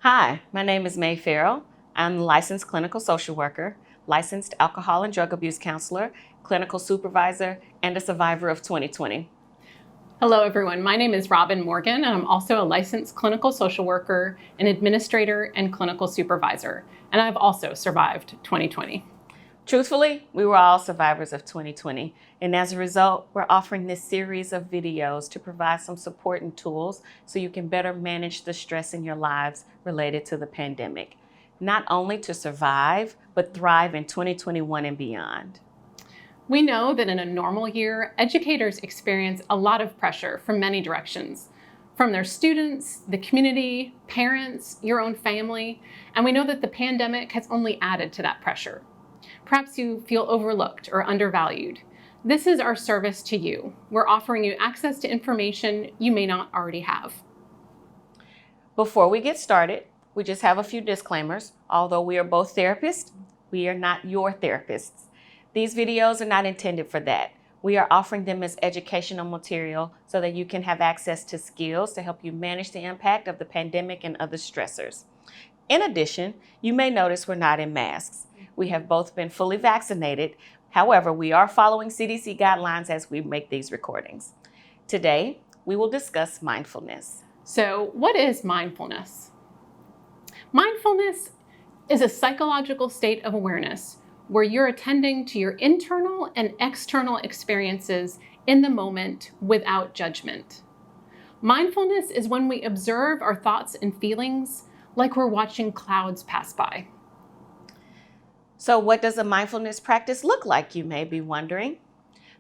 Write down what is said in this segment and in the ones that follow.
Hi, my name is May Farrell. I'm a licensed clinical social worker, licensed alcohol and drug abuse counselor, clinical supervisor, and a survivor of 2020. Hello, everyone. My name is Robin Morgan, and I'm also a licensed clinical social worker, an administrator, and clinical supervisor. And I've also survived 2020. Truthfully, we were all survivors of 2020, and as a result, we're offering this series of videos to provide some support and tools so you can better manage the stress in your lives related to the pandemic, not only to survive, but thrive in 2021 and beyond. We know that in a normal year, educators experience a lot of pressure from many directions, from their students, the community, parents, your own family, and we know that the pandemic has only added to that pressure. Perhaps you feel overlooked or undervalued. This is our service to you. We're offering you access to information you may not already have. Before we get started, we just have a few disclaimers. Although we are both therapists, we are not your therapists. These videos are not intended for that. We are offering them as educational material so that you can have access to skills to help you manage the impact of the pandemic and other stressors. In addition, you may notice we're not in masks. We have both been fully vaccinated. However, we are following CDC guidelines as we make these recordings. Today, we will discuss mindfulness. So, what is mindfulness? Mindfulness is a psychological state of awareness where you're attending to your internal and external experiences in the moment without judgment. Mindfulness is when we observe our thoughts and feelings like we're watching clouds pass by. So what does a mindfulness practice look like, you may be wondering?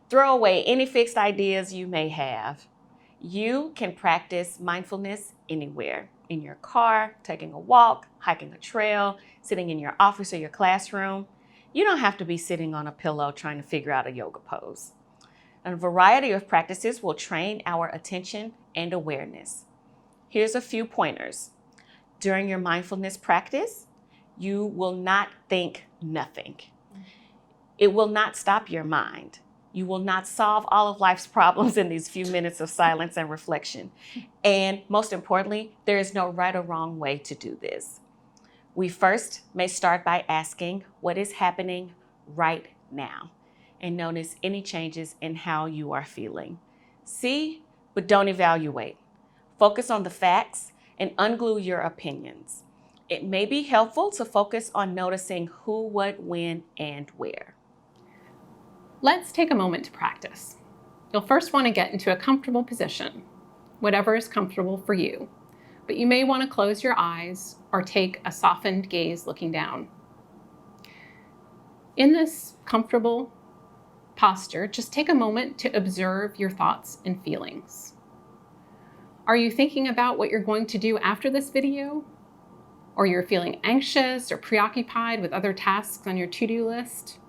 Throw away any fixed ideas you may have. You can practice mindfulness anywhere, in your car, taking a walk, hiking a trail, sitting in your office or your classroom. You don't have to be sitting on a pillow trying to figure out a yoga pose. A variety of practices will train our attention and awareness. Here's a few pointers. During your mindfulness practice, you will not think nothing. It will not stop your mind. You will not solve all of life's problems in these few minutes of silence and reflection. And most importantly, there is no right or wrong way to do this. We first may start by asking what is happening right now and notice any changes in how you are feeling. See, but don't evaluate. Focus on the facts and unglue your opinions. It may be helpful to focus on noticing who, what, when, and where. Let's take a moment to practice. You'll first want to get into a comfortable position, whatever is comfortable for you. But you may want to close your eyes or take a softened gaze looking down. In this comfortable posture, just take a moment to observe your thoughts and feelings. Are you thinking about what you're going to do after this video? Or you're feeling anxious or preoccupied with other tasks on your to-do list?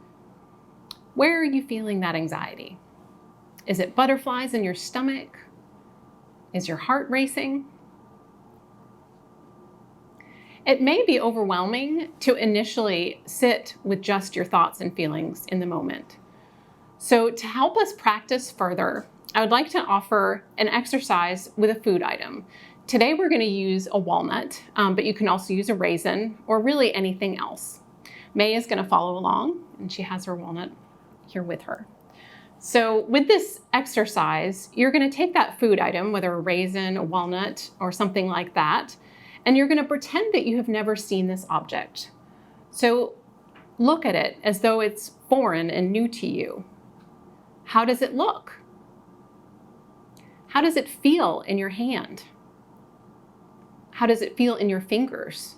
Where are you feeling that anxiety? Is it butterflies in your stomach? Is your heart racing? It may be overwhelming to initially sit with just your thoughts and feelings in the moment. So to help us practice further, I would like to offer an exercise with a food item. Today we're going to use a walnut, but you can also use a raisin or really anything else. May is going to follow along, and she has her walnut here with her. So with this exercise, you're going to take that food item, whether a raisin, a walnut, or something like that, and you're going to pretend that you have never seen this object. So look at it as though it's foreign and new to you. How does it look? How does it feel in your hand? How does it feel in your fingers?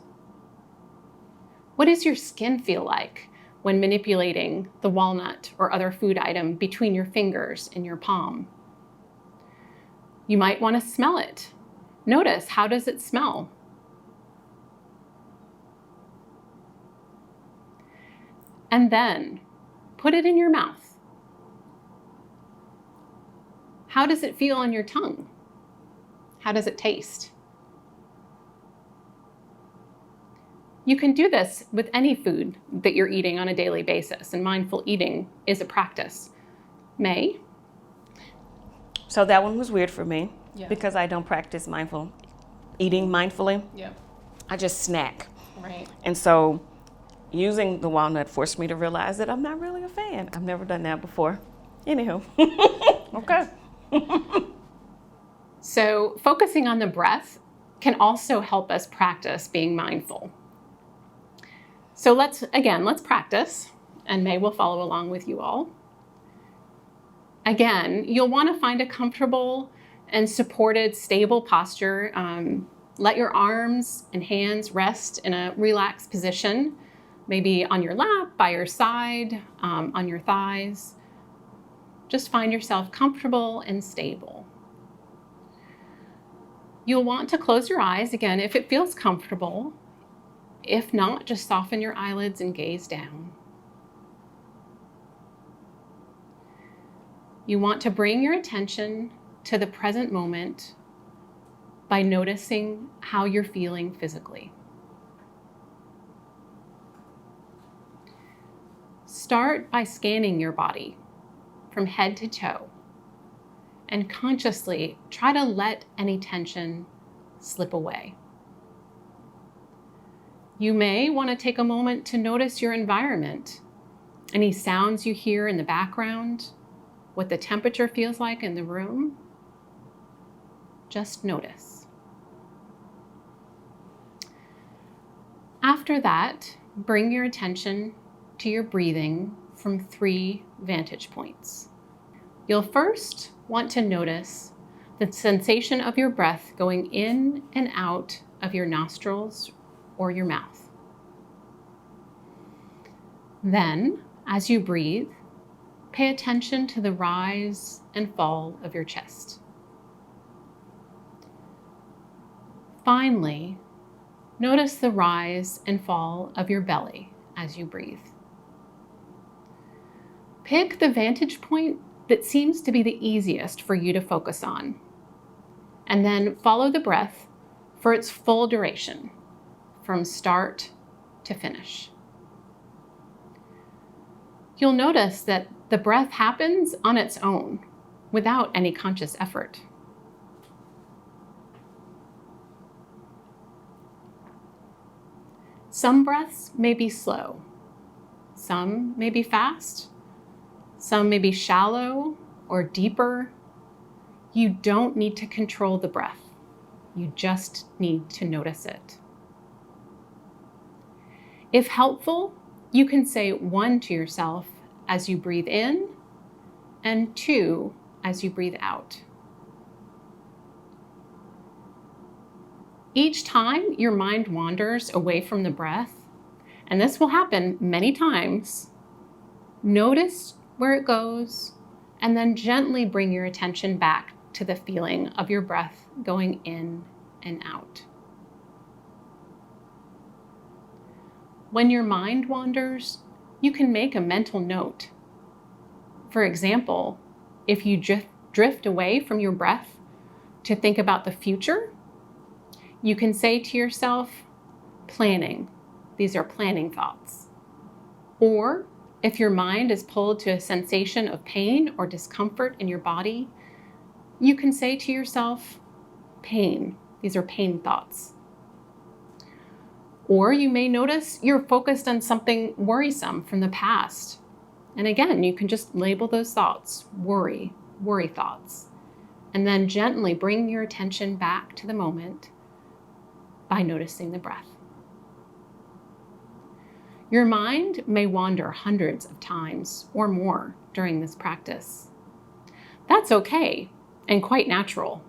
What does your skin feel like when manipulating the walnut or other food item between your fingers and your palm? You might want to smell it. Notice, how does it smell? And then put it in your mouth. How does it feel on your tongue? How does it taste? You can do this with any food that you're eating on a daily basis, and mindful eating is a practice. May? So that one was weird for me Yeah. because I don't practice mindful eating mindfully. Yeah. I just snack. Right. And so using the walnut forced me to realize that I'm not really a fan. I've never done that before. Anywho. Okay. So focusing on the breath can also help us practice being mindful. So let's practice, and May will follow along with you all. Again, you'll want to find a comfortable and supported, stable posture. Let your arms and hands rest in a relaxed position, maybe on your lap, by your side, on your thighs. Just find yourself comfortable and stable. You'll want to close your eyes, again, if it feels comfortable. If not, just soften your eyelids and gaze down. You want to bring your attention to the present moment by noticing how you're feeling physically. Start by scanning your body from head to toe and consciously try to let any tension slip away. You may want to take a moment to notice your environment, any sounds you hear in the background, what the temperature feels like in the room. Just notice. After that, bring your attention to your breathing from 3 vantage points. You'll first want to notice the sensation of your breath going in and out of your nostrils or your mouth. Then, as you breathe, pay attention to the rise and fall of your chest. Finally, notice the rise and fall of your belly as you breathe. Pick the vantage point that seems to be the easiest for you to focus on, and then follow the breath for its full duration, from start to finish. You'll notice that the breath happens on its own, without any conscious effort. Some breaths may be slow, some may be fast, some may be shallow or deeper. You don't need to control the breath. You just need to notice it. If helpful, you can say 1 to yourself as you breathe in and 2 as you breathe out. Each time your mind wanders away from the breath, and this will happen many times, notice where it goes and then gently bring your attention back to the feeling of your breath going in and out. When your mind wanders, you can make a mental note. For example, if you drift away from your breath to think about the future, you can say to yourself, planning. These are planning thoughts. Or if your mind is pulled to a sensation of pain or discomfort in your body, you can say to yourself, pain. These are pain thoughts. Or you may notice you're focused on something worrisome from the past. And again, you can just label those thoughts, worry thoughts, and then gently bring your attention back to the moment by noticing the breath. Your mind may wander hundreds of times or more during this practice. That's okay and quite natural.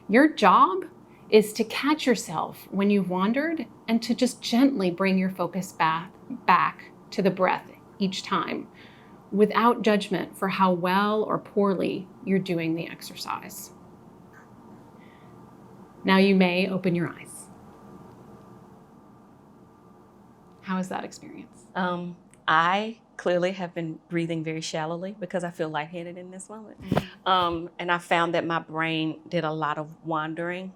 Your job is to catch yourself when you've wandered and to just gently bring your focus back to the breath each time, without judgment for how well or poorly you're doing the exercise. Now you may open your eyes. How was that experience? I clearly have been breathing very shallowly because I feel lightheaded in this moment. And I found that my brain did a lot of wandering.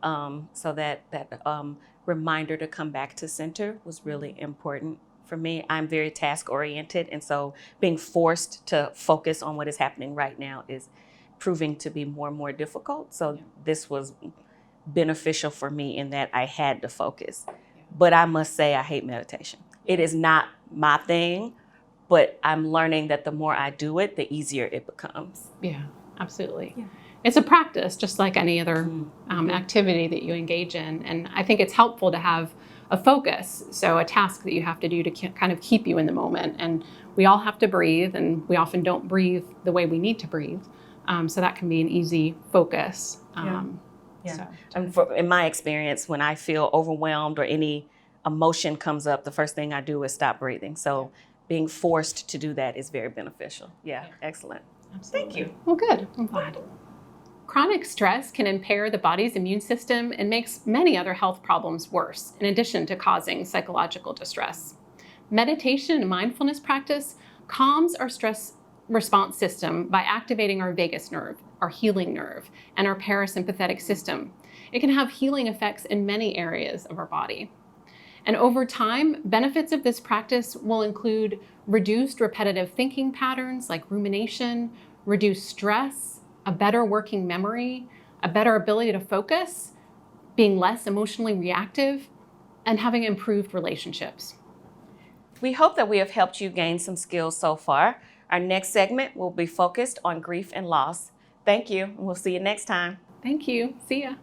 So that reminder to come back to center was really important for me. I'm very task oriented. And so being forced to focus on what is happening right now is proving to be more and more difficult. So this was beneficial for me in that I had to focus. But I must say, I hate meditation. It is not my thing, but I'm learning that the more I do it, the easier it becomes. Yeah, absolutely. Yeah. It's a practice, just like any other activity that you engage in. And I think it's helpful to have a focus, so a task that you have to do to kind of keep you in the moment. And we all have to breathe, and we often don't breathe the way we need to breathe. So that can be an easy focus. So. And in my experience, when I feel overwhelmed or any emotion comes up, the first thing I do is stop breathing. So being forced to do that is very beneficial. Yeah. Excellent. Absolutely. Thank you. Well, good. I'm glad. Chronic stress can impair the body's immune system and makes many other health problems worse, in addition to causing psychological distress. Meditation and mindfulness practice calms our stress response system by activating our vagus nerve, our healing nerve, and our parasympathetic system. It can have healing effects in many areas of our body. And over time, benefits of this practice will include reduced repetitive thinking patterns like rumination, reduced stress, a better working memory, a better ability to focus, being less emotionally reactive, and having improved relationships. We hope that we have helped you gain some skills so far. Our next segment will be focused on grief and loss. Thank you, and we'll see you next time. Thank you. See ya.